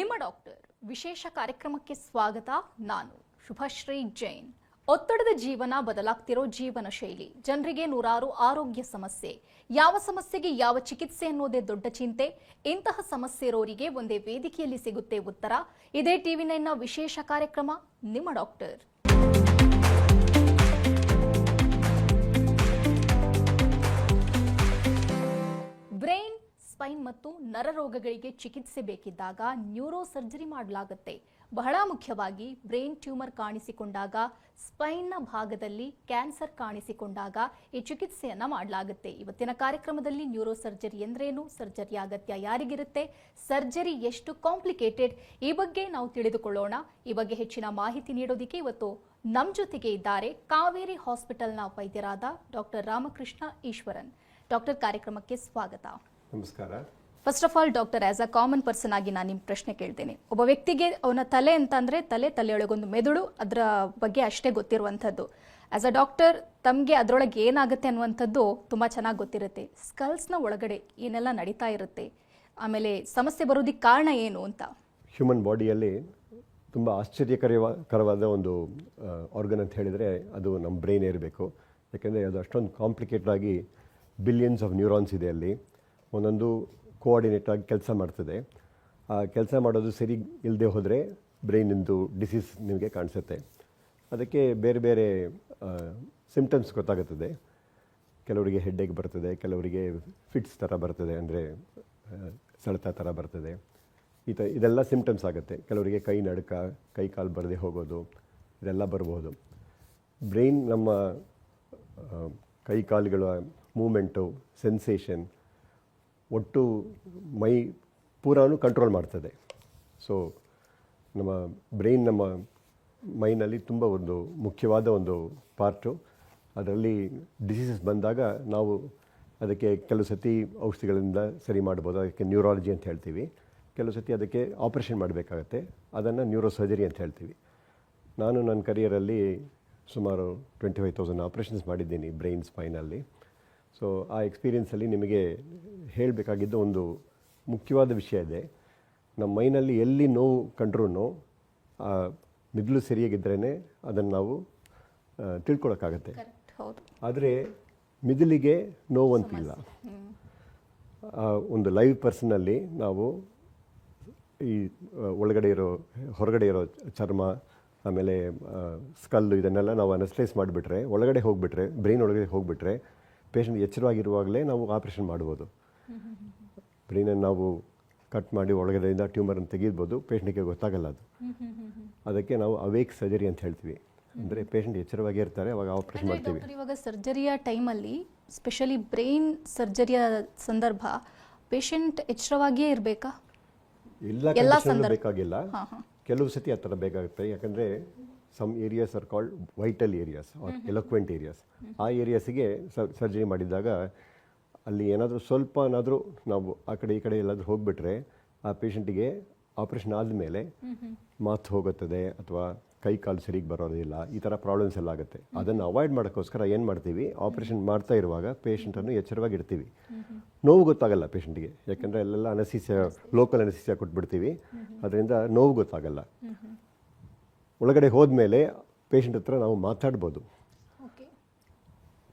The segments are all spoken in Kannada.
ನಿಮ್ಮ ಡಾಕ್ಟರ್ ವಿಶೇಷ ಕಾರ್ಯಕ್ರಮಕ್ಕೆ ಸ್ವಾಗತ. ನಾನು ಶುಭಶ್ರೀ ಜೈನ್. ಒತ್ತಡದ ಜೀವನ, ಬದಲಾಗ್ತಿರೋ ಜೀವನ ಶೈಲಿ, ಜನರಿಗೆ ನೂರಾರು ಆರೋಗ್ಯ ಸಮಸ್ಯೆ. ಯಾವ ಸಮಸ್ಯೆಗೆ ಯಾವ ಚಿಕಿತ್ಸೆ ಅನ್ನೋದೇ ದೊಡ್ಡ ಚಿಂತೆ. ಇಂತಹ ಸಮಸ್ಯೆ ಇರೋರಿಗೆ ಒಂದೇ ವೇದಿಕೆಯಲ್ಲಿ ಸಿಗುತ್ತೆ ಉತ್ತರ. ಇದೇ TV9ನ ವಿಶೇಷ ಕಾರ್ಯಕ್ರಮ ನಿಮ್ಮ ಡಾಕ್ಟರ್. ಬ್ರೈನ್, ಸ್ಪೈನ್ ಮತ್ತು ನರರೋಗಗಳಿಗೆ ಚಿಕಿತ್ಸೆ ಬೇಕಿದ್ದಾಗ ನ್ಯೂರೋ ಸರ್ಜರಿ ಮಾಡಲಾಗುತ್ತೆ. ಬಹಳ ಮುಖ್ಯವಾಗಿ ಬ್ರೈನ್ ಟ್ಯೂಮರ್ ಕಾಣಿಸಿಕೊಂಡಾಗ, ಸ್ಪೈನ್ನ ಭಾಗದಲ್ಲಿ ಕ್ಯಾನ್ಸರ್ ಕಾಣಿಸಿಕೊಂಡಾಗ ಈ ಚಿಕಿತ್ಸೆಯನ್ನ ಮಾಡಲಾಗುತ್ತೆ. ಇವತ್ತಿನ ಕಾರ್ಯಕ್ರಮದಲ್ಲಿ ನ್ಯೂರೋ ಸರ್ಜರಿ ಎಂದ್ರೇನು, ಸರ್ಜರಿ ಅಗತ್ಯ ಯಾರಿಗಿರುತ್ತೆ, ಸರ್ಜರಿ ಎಷ್ಟು ಕಾಂಪ್ಲಿಕೇಟೆಡ್, ಈ ಬಗ್ಗೆ ನಾವು ತಿಳಿದುಕೊಳ್ಳೋಣ. ಈ ಬಗ್ಗೆ ಹೆಚ್ಚಿನ ಮಾಹಿತಿ ನೀಡೋದಕ್ಕೆ ಇವತ್ತು ನಮ್ಮ ಜೊತೆಗೆ ಇದ್ದಾರೆ ಕಾವೇರಿ ಹಾಸ್ಪಿಟಲ್ನ ವೈದ್ಯರಾದ ಡಾಕ್ಟರ್ ರಾಮಕೃಷ್ಣ ಈಶ್ವರನ್. ಡಾಕ್ಟರ್, ಕಾರ್ಯಕ್ರಮಕ್ಕೆ ಸ್ವಾಗತ. ನಮಸ್ಕಾರ. First of all doctor, as a common person ಆಗಿ ನಾನು ನಿಮ್ಮ ಪ್ರಶ್ನೆ ಕೇಳ್ತೇನೆ. ಒಬ್ಬ ವ್ಯಕ್ತಿಗೆ ಅವನ ತಲೆ ಅಂತಂದ್ರೆ ತಲೆಯೊಳಗೊಂದು ಮೆದುಳು, ಅದರ ಬಗ್ಗೆ ಅಷ್ಟೇ ಗೊತ್ತಿರುವಂಥದ್ದು. ಆಸ್ ಅ ಡಾಕ್ಟರ್ ತಮಗೆ ಅದರೊಳಗೆ ಏನಾಗುತ್ತೆ ಅನ್ನುವಂಥದ್ದು ತುಂಬ ಚೆನ್ನಾಗಿ ಗೊತ್ತಿರುತ್ತೆ. ಸ್ಕಲ್ಸ್ನ ಒಳಗಡೆ ಏನೆಲ್ಲ ನಡೀತಾ ಇರುತ್ತೆ, ಆಮೇಲೆ ಸಮಸ್ಯೆ ಬರೋದಕ್ಕೆ ಕಾರಣ ಏನು ಅಂತ. ಹ್ಯೂಮನ್ ಬಾಡಿಯಲ್ಲಿ ತುಂಬ ಆಶ್ಚರ್ಯಕರವಾದ ಒಂದು ಆರ್ಗನ್ ಅಂತ ಹೇಳಿದರೆ ಅದು ನಮ್ಮ ಬ್ರೈನ್ ಇರಬೇಕು. ಯಾಕೆಂದರೆ ಅದು ಅಷ್ಟೊಂದು ಕಾಂಪ್ಲಿಕೇಟೆಡ್ ಆಗಿ ಬಿಲಿಯನ್ಸ್ ಆಫ್ ನ್ಯೂರಾನ್ಸ್ ಇದೆ. ಅಲ್ಲಿ ಒಂದೊಂದು ಕೋಆರ್ಡಿನೇಟ್ ಆಗಿ ಕೆಲಸ ಮಾಡ್ತದೆ. ಆ ಕೆಲಸ ಮಾಡೋದು ಸರಿ ಇಲ್ಲದೆ ಹೋದರೆ ಬ್ರೈನಿಂದು ಡಿಸೀಸ್ ನಿಮಗೆ ಕಾಣಿಸುತ್ತೆ. ಅದಕ್ಕೆ ಬೇರೆ ಬೇರೆ ಸಿಮ್ಟಮ್ಸ್ ಗೊತ್ತಾಗುತ್ತದೆ. ಕೆಲವರಿಗೆ ಹೆಡ್ಡೇಕ್ ಬರ್ತದೆ, ಕೆಲವರಿಗೆ ಫಿಟ್ಸ್ ಥರ ಬರ್ತದೆ, ಅಂದರೆ ಸೆಳೆತ ಥರ ಬರ್ತದೆ. ಇದೆಲ್ಲ ಸಿಮ್ಟಮ್ಸ್ ಆಗುತ್ತೆ. ಕೆಲವರಿಗೆ ಕೈ ನಡುಕ, ಕೈ ಕಾಲು ಬರದೆ ಹೋಗೋದು, ಇದೆಲ್ಲ ಬರ್ಬೋದು. ಬ್ರೈನ್ ನಮ್ಮ ಕೈ ಕಾಲುಗಳ ಮೂಮೆಂಟು, ಸೆನ್ಸೇಷನ್, ಒಟ್ಟು ಮೈ ಪೂರಾನು ಕಂಟ್ರೋಲ್ ಮಾಡ್ತದೆ. ಸೊ ನಮ್ಮ ಬ್ರೈನ್ ನಮ್ಮ ಮೈನಲ್ಲಿ ತುಂಬ ಒಂದು ಮುಖ್ಯವಾದ ಒಂದು ಪಾರ್ಟು. ಅದರಲ್ಲಿ ಡಿಸೀಸಸ್ ಬಂದಾಗ ನಾವು ಅದಕ್ಕೆ ಕೆಲವು ಸತಿ ಔಷಧಿಗಳಿಂದ ಸರಿ ಮಾಡ್ಬೋದು. ಅದಕ್ಕೆ ನ್ಯೂರಾಲಜಿ ಅಂತ ಹೇಳ್ತೀವಿ. ಕೆಲವು ಸತಿ ಅದಕ್ಕೆ ಆಪ್ರೇಷನ್ ಮಾಡಬೇಕಾಗತ್ತೆ. ಅದನ್ನು ನ್ಯೂರೋ ಸರ್ಜರಿ ಅಂತ ಹೇಳ್ತೀವಿ. ನಾನು ನನ್ನ ಕರಿಯರಲ್ಲಿ ಸುಮಾರು 25,000 ಆಪ್ರೇಷನ್ಸ್ ಮಾಡಿದ್ದೀನಿ ಬ್ರೈನ್, ಸ್ಪೈನಲ್ಲಿ. ಸೊ ಆ ಎಕ್ಸ್ಪೀರಿಯೆನ್ಸಲ್ಲಿ ನಿಮಗೆ ಹೇಳಬೇಕಾಗಿದ್ದು ಒಂದು ಮುಖ್ಯವಾದ ವಿಷಯ ಇದೆ. ನಮ್ಮ ಮೈನಲ್ಲಿ ಎಲ್ಲಿ ನೋವು ಕಂಡ್ರೂ ಆ ಮಿದುಳು ಸರಿಯಾಗಿದ್ರೇ ಅದನ್ನು ನಾವು ತಿಳ್ಕೊಳಕ್ಕಾಗತ್ತೆ. ಆದರೆ ಮಿದುಳಿಗೆ ನೋವಂತಿಲ್ಲ. ಒಂದು ಲೈವ್ ಪರ್ಸನಲ್ಲಿ ನಾವು ಈ ಹೊರಗಡೆ ಇರೋ ಚರ್ಮ, ಆಮೇಲೆ ಸ್ಕಲ್ಲು, ಇದನ್ನೆಲ್ಲ ನಾವು ಅನಸ್ಟೈಸ್ ಮಾಡಿಬಿಟ್ರೆ, ಒಳಗಡೆ ಹೋಗಿಬಿಟ್ರೆ, ಬ್ರೈನ್ ಒಳಗಡೆ ಹೋಗಿಬಿಟ್ರೆ ಪೇಷಂಟ್ ಎಚ್ಚರವಾಗಿರುವಾಗಲೇ ನಾವು ಆಪ್ರೇಷನ್ ಮಾಡ್ಬೋದು. ಬ್ರೈನನ್ನು ನಾವು ಕಟ್ ಮಾಡಿ ಒಳಗಡೆಯಿಂದ ಟ್ಯೂಮರನ್ನು ತೆಗೀಬೋದು. ಪೇಷಂಟಿಗೆ ಗೊತ್ತಾಗಲ್ಲ ಅದು. ಅದಕ್ಕೆ ನಾವು ಅವೇಕ್ ಸರ್ಜರಿ ಅಂತ ಹೇಳ್ತೀವಿ. ಅಂದರೆ ಪೇಷಂಟ್ ಎಚ್ಚರವಾಗಿ ಇರ್ತಾರೆ, ಅವಾಗ ಆಪ್ರೇಷನ್ ಮಾಡ್ತೀವಿ. ಇವಾಗ ಸರ್ಜರಿಯ ಟೈಮಲ್ಲಿ, ಸ್ಪೆಷಲಿ ಬ್ರೈನ್ ಸರ್ಜರಿಯ ಸಂದರ್ಭ, ಪೇಷಂಟ್ ಎಚ್ಚರವಾಗಿಯೇ ಇರಬೇಕಾ? ಎಲ್ಲ ಸಂದರ್ಭ ಬೇಕಾಗಿಲ್ಲ. ಕೆಲವು ಸತಿ ಆ ಥರ ಬೇಕಾಗುತ್ತೆ. ಯಾಕಂದರೆ some areas are called vital areas are eloquent areas. ಆ ಏರಿಯಾಸಿಗೆ ಸರ್ಜರಿ ಮಾಡಿದಾಗ ಅಲ್ಲಿ ಸ್ವಲ್ಪನಾದರೂ ನಾವು ಆ ಕಡೆ ಈ ಕಡೆ ಎಲ್ಲಾದರೂ ಹೋಗಿಬಿಟ್ರೆ ಆ ಪೇಷಂಟಿಗೆ ಆಪ್ರೇಷನ್ ಆದಮೇಲೆ ಮಾತು ಹೋಗುತ್ತದೆ, ಅಥವಾ ಕೈ ಕಾಲು ಸರಿಗೆ ಬರೋದಿಲ್ಲ, ಈ ಥರ ಪ್ರಾಬ್ಲಮ್ಸ್ ಎಲ್ಲ ಆಗುತ್ತೆ. ಅದನ್ನು ಅವಾಯ್ಡ್ ಮಾಡೋಕ್ಕೋಸ್ಕರ ಏನು ಮಾಡ್ತೀವಿ, ಆಪ್ರೇಷನ್ ಮಾಡ್ತಾ ಇರುವಾಗ ಪೇಷಂಟನ್ನು ಎಚ್ಚರವಾಗಿರ್ತೀವಿ. ನೋವು ಗೊತ್ತಾಗಲ್ಲ ಪೇಷಂಟಿಗೆ, ಯಾಕೆಂದರೆ ಅಲ್ಲೆಲ್ಲ ಲೋಕಲ್ ಅನಸ್ತೀಸಿಯಾ ಕೊಟ್ಬಿಡ್ತೀವಿ. ಅದರಿಂದ ನೋವು ಗೊತ್ತಾಗಲ್ಲ. ಒಳಗಡೆ ಹೋದ್ಮೇಲೆ ಪೇಷಂಟ್ ಹತ್ರ ನಾವು ಮಾತಾಡ್ಬೋದು.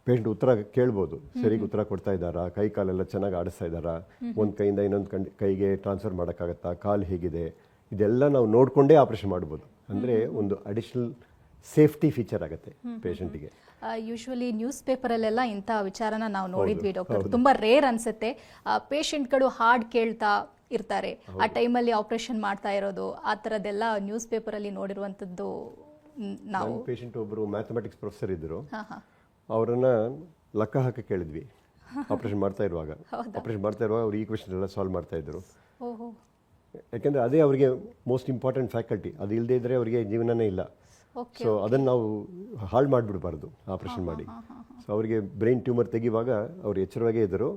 ಪೇಷಂಟ್ ಉತ್ತರ ಕೇಳ್ಬೋದು, ಸರಿಗೆ ಉತ್ತರ ಕೊಡ್ತಾ ಇದ್ದಾರಾ, ಕೈ ಕಾಲೆಲ್ಲ ಚೆನ್ನಾಗಿ ಆಡಿಸ್ತಾ ಇದ್ದಾರಾ, ಒಂದು ಕೈಯಿಂದ ಇನ್ನೊಂದು ಕೈಗೆ ಟ್ರಾನ್ಸ್ಫರ್ ಮಾಡೋಕ್ಕಾಗತ್ತಾ, ಕಾಲು ಹೇಗಿದೆ, ಇದೆಲ್ಲ ನಾವು ನೋಡಿಕೊಂಡೇ ಆಪ್ರೇಷನ್ ಮಾಡ್ಬೋದು. ಅಂದರೆ ಒಂದು ಅಡಿಷನಲ್ ಸೇಫ್ಟಿ ಫೀಚರ್ ಆಗುತ್ತೆ ಪೇಷಂಟಿಗೆ. ಯೂಶ್ವಲಿ ನ್ಯೂಸ್ ಪೇಪರಲ್ಲೆಲ್ಲ ಇಂಥ ವಿಚಾರನ ನಾವು ನೋಡಿದ್ವಿ ಡಾಕ್ಟರ್. ತುಂಬ ರೇರ್ ಅನ್ಸುತ್ತೆ. ಪೇಷಂಟ್ಗಳು ಹಾಡ್ ಕೇಳ್ತಾ ಇರ್ತಾರೆ, ಆ ಟೈಮಲ್ಲಿ ಆಪರೇಷನ್ ಮಾಡ್ತಾ ಇರೋದು, ಆ ಥರದ್ದೆಲ್ಲ ನ್ಯೂಸ್ ಪೇಪರಲ್ಲಿ ನೋಡಿರುವಂಥದ್ದು. ನಾವು ಪೇಷಂಟ್ ಒಬ್ಬರು ಮ್ಯಾಥಮೆಟಿಕ್ಸ್ ಪ್ರೊಫೆಸರ್ ಇದ್ದರು. ಅವರನ್ನ ಲೆಕ್ಕ ಹಾಕಿ ಕೇಳಿದ್ವಿ ಆಪರೇಷನ್ ಮಾಡ್ತಾ ಇರುವಾಗ. ಅವ್ರು ಈ ಕ್ವೆಶ್ಚನ್ ಎಲ್ಲ ಸಾಲ್ವ್ ಮಾಡ್ತಾ ಇದ್ರು. ಯಾಕೆಂದರೆ ಅದೇ ಅವರಿಗೆ ಮೋಸ್ಟ್ ಇಂಪಾರ್ಟೆಂಟ್ ಫ್ಯಾಕಲ್ಟಿ. ಅದು ಇಲ್ಲದೇ ಇದ್ದರೆ ಅವರಿಗೆ ಜೀವನನೇ ಇಲ್ಲ. ಸೊ ಅದನ್ನು ನಾವು ಹಾಳು ಮಾಡಿಬಿಡಬಾರ್ದು ಆಪರೇಷನ್ ಮಾಡಿ. ಸೊ ಅವರಿಗೆ ಬ್ರೈನ್ ಟ್ಯೂಮರ್ ತೆಗಿವಾಗ ಅವ್ರು ಎಚ್ಚರವಾಗೇ ಇದ್ದರು.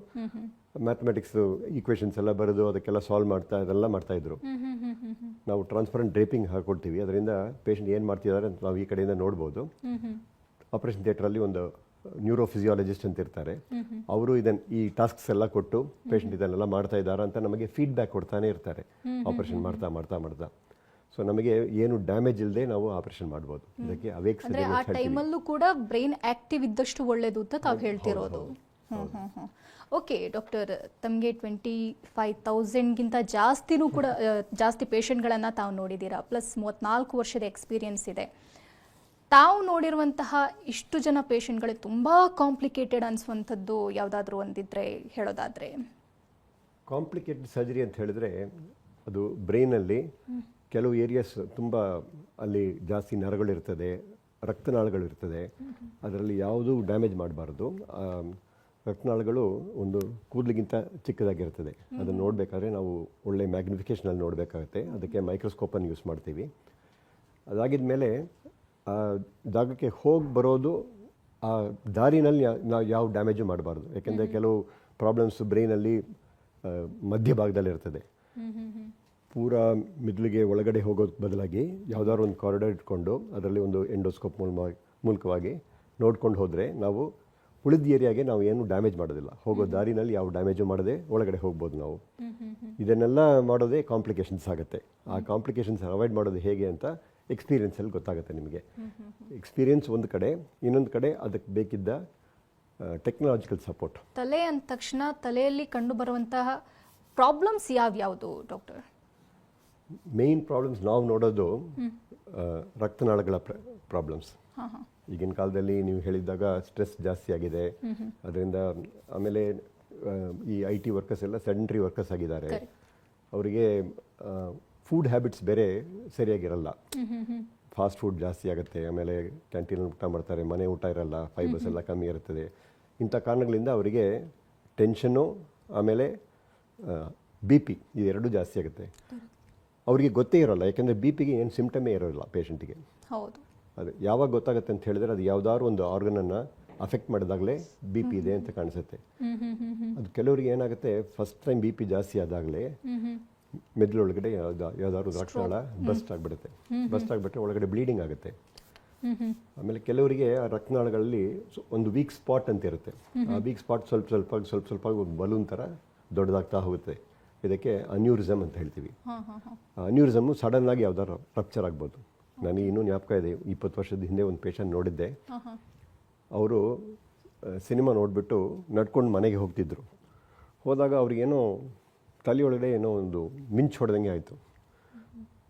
ಮ್ಯಾಥಮೆಟಿಕ್ಸ್ ಈಕ್ವೇಷನ್ಸ್ ಎಲ್ಲ ಬರೆದು ಅದಕ್ಕೆಲ್ಲ ಸಾಲ್ವ್ ಅದೆಲ್ಲ ಮಾಡ್ತಾಯಿದ್ರು. ನಾವು ಟ್ರಾನ್ಸ್ಪರೆಂಟ್ ಡ್ರೇಪಿಂಗ್ ಹಾಕೊಡ್ತೀವಿ. ಅದರಿಂದ ಪೇಷಂಟ್ ಏನು ಮಾಡ್ತಿದ್ದಾರೆ ಅಂತ ನಾವು ಈ ಕಡೆಯಿಂದ ನೋಡ್ಬೋದು. ಆಪರೇಷನ್ ಥಿಯೇಟ್ರಲ್ಲಿ ಒಂದು ನ್ಯೂರೋಫಿಸಿಯಾಲಜಿಸ್ಟ್ ಅಂತ ಇರ್ತಾರೆ. ಅವರು ಈ ಟಾಸ್ಕ್ಸ್ ಎಲ್ಲ ಕೊಟ್ಟು ಪೇಷಂಟ್ ಇದನ್ನೆಲ್ಲ ಮಾಡ್ತಾ ಇದ್ದಾರಾ ಅಂತ ನಮಗೆ ಫೀಡ್ಬ್ಯಾಕ್ ಕೊಡ್ತಾನೆ ಇರ್ತಾರೆ ಆಪರೇಷನ್ ಮಾಡ್ತಾ ಮಾಡ್ತಾ ಮಾಡ್ತಾ. ಸೊ ನಮಗೆ ಏನು ಡ್ಯಾಮೇಜ್ ಇಲ್ಲದೆ ನಾವು ಆಪರೇಷನ್ ಮಾಡ್ಬೋದು. ಇದಕ್ಕೆ ಅವೇಕ್ ಅಂದ್ರೆ ಆ ಟೈಮಲ್ಲೂ ಕೂಡ ಬ್ರೈನ್ ಆಕ್ಟಿವ್ ಇದ್ದಷ್ಟು ಒಳ್ಳೇದು ಅಂತ ತಾವು ಹೇಳ್ತಿರೋದು. ಓಕೆ ಡಾಕ್ಟರ್, ತಮಗೆ 25,000ಗಿಂತ ಜಾಸ್ತಿನೂ ಕೂಡ ಜಾಸ್ತಿ ಪೇಷಂಟ್ಗಳನ್ನು ತಾವು ನೋಡಿದ್ದೀರಾ, ಪ್ಲಸ್ 34 ವರ್ಷದ ಎಕ್ಸ್ಪೀರಿಯನ್ಸ್ ಇದೆ. ತಾವು ನೋಡಿರುವಂತಹ ಇಷ್ಟು ಜನ ಪೇಷಂಟ್ಗಳು ತುಂಬ ಕಾಂಪ್ಲಿಕೇಟೆಡ್ ಅನಿಸುವಂಥದ್ದು ಯಾವುದಾದ್ರೂ ಒಂದಿದ್ರೆ ಹೇಳೋದಾದರೆ? ಕಾಂಪ್ಲಿಕೇಟೆಡ್ ಸರ್ಜರಿ ಅಂತ ಹೇಳಿದ್ರೆ ಅದು ಬ್ರೈನಲ್ಲಿ ಕೆಲವು ಏರಿಯಾಸ್ ತುಂಬ ಅಲ್ಲಿ ಜಾಸ್ತಿ ನರಗಳಿರ್ತದೆ, ರಕ್ತನಾಳಗಳಿರ್ತದೆ. ಅದರಲ್ಲಿ ಯಾವುದೂ ಡ್ಯಾಮೇಜ್ ಮಾಡಬಾರ್ದು. ರಕ್ತನಾಳಗಳು ಒಂದು ಕೂದಲಿಗಿಂತ ಚಿಕ್ಕದಾಗಿರ್ತದೆ. ಅದನ್ನು ನೋಡಬೇಕಾದ್ರೆ ನಾವು ಒಳ್ಳೆ ಮ್ಯಾಗ್ನಿಫಿಕೇಷನಲ್ಲಿ ನೋಡಬೇಕಾಗುತ್ತೆ. ಅದಕ್ಕೆ ಮೈಕ್ರೋಸ್ಕೋಪನ್ನು ಯೂಸ್ ಮಾಡ್ತೀವಿ. ಅದಾಗಿದ ಮೇಲೆ ಆ ಜಾಗಕ್ಕೆ ಹೋಗಿ ಬರೋದು ಆ ದಾರಿನಲ್ಲಿ ನಾವು ಯಾವ ಡ್ಯಾಮೇಜು ಮಾಡಬಾರ್ದು. ಯಾಕೆಂದರೆ ಕೆಲವು ಪ್ರಾಬ್ಲಮ್ಸ್ ಬ್ರೈನಲ್ಲಿ ಮಧ್ಯಭಾಗದಲ್ಲಿ ಇರ್ತದೆ. ಪೂರ ಮಿದ್ಲಿಗೆ ಒಳಗಡೆ ಹೋಗೋದು ಬದಲಾಗಿ ಯಾವುದಾದ್ರು ಒಂದು ಕಾರಿಡಾರ್ ಇಟ್ಕೊಂಡು ಅದರಲ್ಲಿ ಒಂದು ಎಂಡೋಸ್ಕೋಪ್ ಮೂಲಕವಾಗಿ ನೋಡ್ಕೊಂಡು ಹೋದರೆ ನಾವು ಉಳಿದ ಏರಿಯಾಗೆ ನಾವು ಏನು ಡ್ಯಾಮೇಜ್ ಮಾಡೋದಿಲ್ಲ. ಹೋಗೋ ದಾರಿನಲ್ಲಿ ಯಾವ ಡ್ಯಾಮೇಜು ಮಾಡದೆ ಒಳಗಡೆ ಹೋಗ್ಬೋದು ನಾವು. ಇದನ್ನೆಲ್ಲ ಮಾಡೋದೇ ಕಾಂಪ್ಲಿಕೇಶನ್ಸ್ ಆಗುತ್ತೆ. ಆ ಕಾಂಪ್ಲಿಕೇಶನ್ಸ್ ಅವಾಯ್ಡ್ ಮಾಡೋದು ಹೇಗೆ ಅಂತ ಎಕ್ಸ್ಪೀರಿಯೆನ್ಸಲ್ಲಿ ಗೊತ್ತಾಗುತ್ತೆ ನಿಮಗೆ. ಎಕ್ಸ್ಪೀರಿಯೆನ್ಸ್ ಒಂದು ಕಡೆ, ಇನ್ನೊಂದು ಕಡೆ ಅದಕ್ಕೆ ಬೇಕಿದ್ದ ಟೆಕ್ನಾಲಜಿಕಲ್ ಸಪೋರ್ಟ್. ತಲೆ ಅಂದ ತಕ್ಷಣ ತಲೆಯಲ್ಲಿ ಕಂಡು ಬರುವಂತಹ ಪ್ರಾಬ್ಲಮ್ಸ್ ಯಾವ್ಯಾವುದು ಡಾಕ್ಟರ್? ಮೇಯ್ನ್ ಪ್ರಾಬ್ಲಮ್ಸ್ ನಾವು ನೋಡೋದು ರಕ್ತನಾಳಗಳ ಪ್ರಾಬ್ಲಮ್ಸ್. ಈಗಿನ ಕಾಲದಲ್ಲಿ ನೀವು ಹೇಳಿದಾಗ ಸ್ಟ್ರೆಸ್ ಜಾಸ್ತಿ ಆಗಿದೆ. ಅದರಿಂದ ಆಮೇಲೆ ಈ IT ವರ್ಕರ್ಸ್ ಎಲ್ಲ ಸೆಡೆಂಟರಿ ವರ್ಕರ್ಸ್ ಆಗಿದ್ದಾರೆ. ಅವರಿಗೆ ಫುಡ್ ಹ್ಯಾಬಿಟ್ಸ್ ಬೇರೆ ಸರಿಯಾಗಿರಲ್ಲ. ಫಾಸ್ಟ್ ಫುಡ್ ಜಾಸ್ತಿ ಆಗುತ್ತೆ. ಆಮೇಲೆ ಕ್ಯಾಂಟೀನಲ್ಲಿ ಊಟ ಮಾಡ್ತಾರೆ, ಮನೆ ಊಟ ಇರಲ್ಲ, ಫೈಬರ್ಸ್ ಎಲ್ಲ ಕಮ್ಮಿ ಇರ್ತದೆ. ಇಂಥ ಕಾರಣಗಳಿಂದ ಅವರಿಗೆ ಟೆನ್ಷನ್ನು ಆಮೇಲೆ BP ಇದೆರಡೂ ಜಾಸ್ತಿ ಆಗುತ್ತೆ. ಅವರಿಗೆ ಗೊತ್ತೇ ಇರೋಲ್ಲ, ಯಾಕೆಂದರೆ BP ಗೆ ಏನು ಸಿಂಪ್ಟಮೇ ಇರೋಲ್ಲ ಪೇಷಂಟಿಗೆ. ಹೌದು. ಅದು ಯಾವಾಗ ಗೊತ್ತಾಗುತ್ತೆ ಅಂತ ಹೇಳಿದ್ರೆ ಅದು ಯಾವುದಾದ್ರು ಒಂದು ಆರ್ಗನನ್ನು ಅಫೆಕ್ಟ್ ಮಾಡಿದಾಗಲೇ BP ಇದೆ ಅಂತ ಕಾಣಿಸುತ್ತೆ. ಅದು ಕೆಲವರಿಗೆ ಏನಾಗುತ್ತೆ, ಫಸ್ಟ್ ಟೈಮ್ BP ಜಾಸ್ತಿ ಆದಾಗಲೇ ಮೆದುಳೊಳಗಡೆ ಯಾವ್ದಾದ್ರು ರಕ್ತನಾಳ ಬಸ್ಟ್ ಆಗಿಬಿಡುತ್ತೆ. ಬಸ್ಟ್ ಆಗಿಬಿಟ್ರೆ ಒಳಗಡೆ ಬ್ಲೀಡಿಂಗ್ ಆಗುತ್ತೆ. ಆಮೇಲೆ ಕೆಲವರಿಗೆ ಆ ರಕ್ತನಾಳಗಳಲ್ಲಿ ಒಂದು ವೀಕ್ ಸ್ಪಾಟ್ ಅಂತ ಇರುತ್ತೆ. ಆ ವೀಕ್ ಸ್ಪಾಟ್ ಸ್ವಲ್ಪ ಸ್ವಲ್ಪ ಒಂದು ಬಲೂನ್ ಥರ ದೊಡ್ಡದಾಗ್ತಾ ಹೋಗುತ್ತೆ. ಇದಕ್ಕೆ ಅನ್ಯೂರಿಸಮ್ ಅಂತ ಹೇಳ್ತೀವಿ. ಅನ್ಯೂರಿಸಮ್ಮು ಸಡನ್ ಆಗಿ ಯಾವ್ದಾದ್ರು ರಪ್ಚರ್ ಆಗ್ಬೋದು. ನನಗೆ ಇನ್ನೂ ಜ್ಞಾಪಕ ಇದೆ, 20 ವರ್ಷದ ಹಿಂದೆ ಒಂದು ಪೇಷಂಟ್ ನೋಡಿದ್ದೆ. ಅವರು ಸಿನಿಮಾ ನೋಡಿಬಿಟ್ಟು ನಡ್ಕೊಂಡು ಮನೆಗೆ ಹೋಗ್ತಿದ್ರು. ಹೋದಾಗ ಅವ್ರಿಗೇನೋ ತಲೆಯೊಳಗಡೆ ಏನೋ ಒಂದು ಮಿಂಚು ಹೊಡೆದಂಗೆ ಆಯಿತು.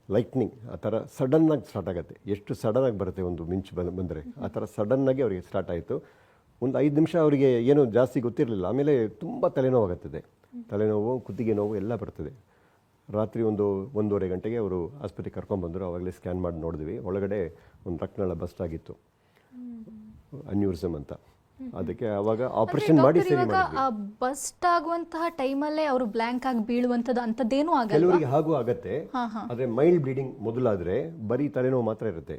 ಲೈಟ್ನಿಂಗ್ ಆ ಥರ ಸಡನ್ನಾಗಿ ಸ್ಟಾರ್ಟ್ ಆಗುತ್ತೆ. ಎಷ್ಟು ಸಡನ್ನಾಗಿ ಬರುತ್ತೆ ಒಂದು ಮಿಂಚು ಬಂದರೆ, ಆ ಥರ ಸಡನ್ನಾಗಿ ಅವರಿಗೆ ಸ್ಟಾರ್ಟ್ ಆಯಿತು. ಒಂದು 5 ನಿಮಿಷ ಅವರಿಗೆ ಏನೂ ಜಾಸ್ತಿ ಗೊತ್ತಿರಲಿಲ್ಲ. ಆಮೇಲೆ ತುಂಬ ತಲೆನೋವಾಗುತ್ತದೆ. ತಲೆನೋವು, ಕುತ್ತಿಗೆ ನೋವು ಎಲ್ಲ ಬರ್ತದೆ. ರಾತ್ರಿ 1:30 ಗಂಟೆಗೆ ಅವರು ಆಸ್ಪತ್ರೆಗೆ ಕರ್ಕೊಂಡ್ಬಂದರು. ಆವಾಗಲೇ ಸ್ಕ್ಯಾನ್ ಮಾಡಿ ನೋಡಿದ್ವಿ, ಒಳಗಡೆ ಒಂದು ರಕ್ತನಾಳ ಬಸ್ಟ್ ಆಗಿತ್ತು, ಅನ್ಯೂರಿಸಮ್ ಅಂತ. ಅದಕ್ಕೆ ಆವಾಗ ಆಪರೇಷನ್ ಮಾಡಿ ಸರಿ ಮಾಡಿದ್ವಿ. ಬಸ್ಟ್ ಆಗುವಂತಹ ಟೈಮಲ್ಲೇ ಅವರು ಬ್ಲ್ಯಾಂಕ್ ಆಗಿ ಬೀಳುವಂಥದ್ದು ಅಂಥದ್ದೇನೂ ಆಗಲ್ಲ. ಕೆಲವರಿಗೆ ಹಾಗೂ ಆಗುತ್ತೆ. ಆದರೆ ಮೈಲ್ಡ್ ಬ್ಲೀಡಿಂಗ್ ಮೊದಲಾದರೆ ಬರೀ ತಲೆನೋವು ಮಾತ್ರ ಇರುತ್ತೆ.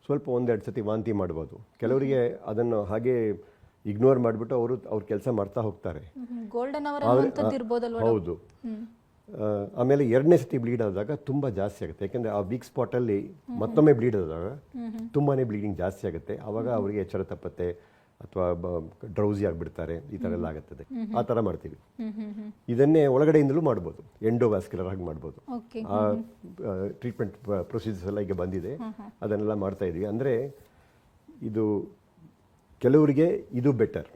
ಸ್ವಲ್ಪ 1-2 ಸತಿ ವಾಂತಿ ಮಾಡ್ಬೋದು. ಕೆಲವರಿಗೆ ಅದನ್ನು ಹಾಗೆ ಇಗ್ನೋರ್ ಮಾಡಿಬಿಟ್ಟು ಅವ್ರ ಕೆಲಸ ಮಾಡ್ತಾ ಹೋಗ್ತಾರೆ. ಹೌದು. ಆಮೇಲೆ 2ನೇ ಸತಿ ಬ್ಲೀಡ್ ಆದಾಗ ತುಂಬ ಜಾಸ್ತಿ ಆಗುತ್ತೆ. ಯಾಕೆಂದರೆ ಆ ವೀಕ್ ಸ್ಪಾಟಲ್ಲಿ ಮತ್ತೊಮ್ಮೆ ಬ್ಲೀಡ್ ಆದಾಗ ತುಂಬಾ ಬ್ಲೀಡಿಂಗ್ ಜಾಸ್ತಿ ಆಗುತ್ತೆ. ಆವಾಗ ಅವರಿಗೆ ಎಚ್ಚರ ತಪ್ಪತ್ತೆ ಅಥವಾ ಡ್ರೌಸಿ ಆಗಿಬಿಡ್ತಾರೆ. ಈ ಥರ ಎಲ್ಲ ಆಗುತ್ತದೆ. ಆ ಥರ ಮಾಡ್ತೀವಿ. ಇದನ್ನೇ ಒಳಗಡೆಯಿಂದಲೂ ಮಾಡ್ಬೋದು, ಎಂಡೋವ್ಯಾಸ್ಕ್ಯುಲರ್ ಆಗಿ ಮಾಡ್ಬೋದು. ಆ ಟ್ರೀಟ್ಮೆಂಟ್ ಪ್ರೊಸೀಜರ್ಸ್ ಎಲ್ಲ ಈಗ ಬಂದಿದೆ, ಅದನ್ನೆಲ್ಲ ಮಾಡ್ತಾ ಇದ್ವಿ. ಅಂದರೆ ಇದು ಕೆಲವರಿಗೆ ಇದು ಬೆಟರ್,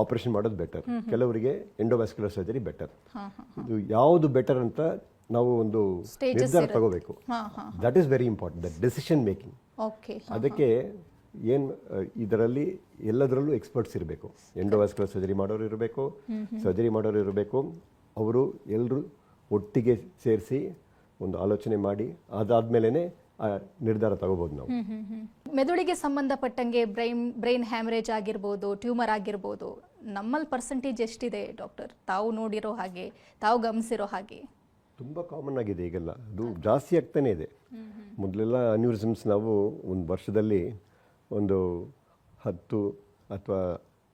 ಆಪರೇಷನ್ ಮಾಡೋದು ಬೆಟರ್. ಕೆಲವರಿಗೆ ಎಂಡೋವ್ಯಾಸ್ಕ್ಯುಲರ್ ಸರ್ಜರಿ ಬೆಟರ್. ಇದು ಯಾವುದು ಬೆಟರ್ ಅಂತ ನಾವು ಒಂದು ನಿರ್ಧಾರ ತಗೋಬೇಕು. That is very important, that decision making. ಅದಕ್ಕೆ ಏನು ಇದರಲ್ಲಿ ಎಲ್ಲದರಲ್ಲೂ ಎಕ್ಸ್ಪರ್ಟ್ಸ್ ಇರಬೇಕು. ಎಂಡೋವ್ಯಾಸ್ಕ್ಯುಲರ್ ಸರ್ಜರಿ ಮಾಡೋರು ಇರಬೇಕು, ಸರ್ಜರಿ ಮಾಡೋರು ಇರಬೇಕು. ಅವರು ಎಲ್ಲರೂ ಒಟ್ಟಿಗೆ ಸೇರಿಸಿ ಒಂದು ಆಲೋಚನೆ ಮಾಡಿ ಅದಾದ್ಮೇಲೆ ಆ ನಿರ್ಧಾರ ತಗೋಬಹುದು ನಾವು. ಮೆದುಳಿಗೆ ಸಂಬಂಧಪಟ್ಟಂಗೆ ಬ್ರೈನ್ ಹ್ಯಾಮರೇಜ್ ಆಗಿರ್ಬೋದು, ಟ್ಯೂಮರ್ ಆಗಿರ್ಬೋದು, ನಮ್ಮಲ್ಲಿ ಪರ್ಸೆಂಟೇಜ್ ಎಷ್ಟಿದೆ ಡಾಕ್ಟರ್, ತಾವು ನೋಡಿರೋ ಹಾಗೆ, ತಾವು ಗಮನಿಸಿರೋ ಹಾಗೆ? ತುಂಬ ಕಾಮನ್ ಆಗಿದೆ ಈಗೆಲ್ಲ, ಅದು ಜಾಸ್ತಿ ಆಗ್ತಾನೆ ಇದೆ. ಮೊದಲೆಲ್ಲ ಅನ್ಯೂರಿಸಮ್ಸ್ ನಾವು ಒಂದು ವರ್ಷದಲ್ಲಿ ಒಂದು 10 ಅಥವಾ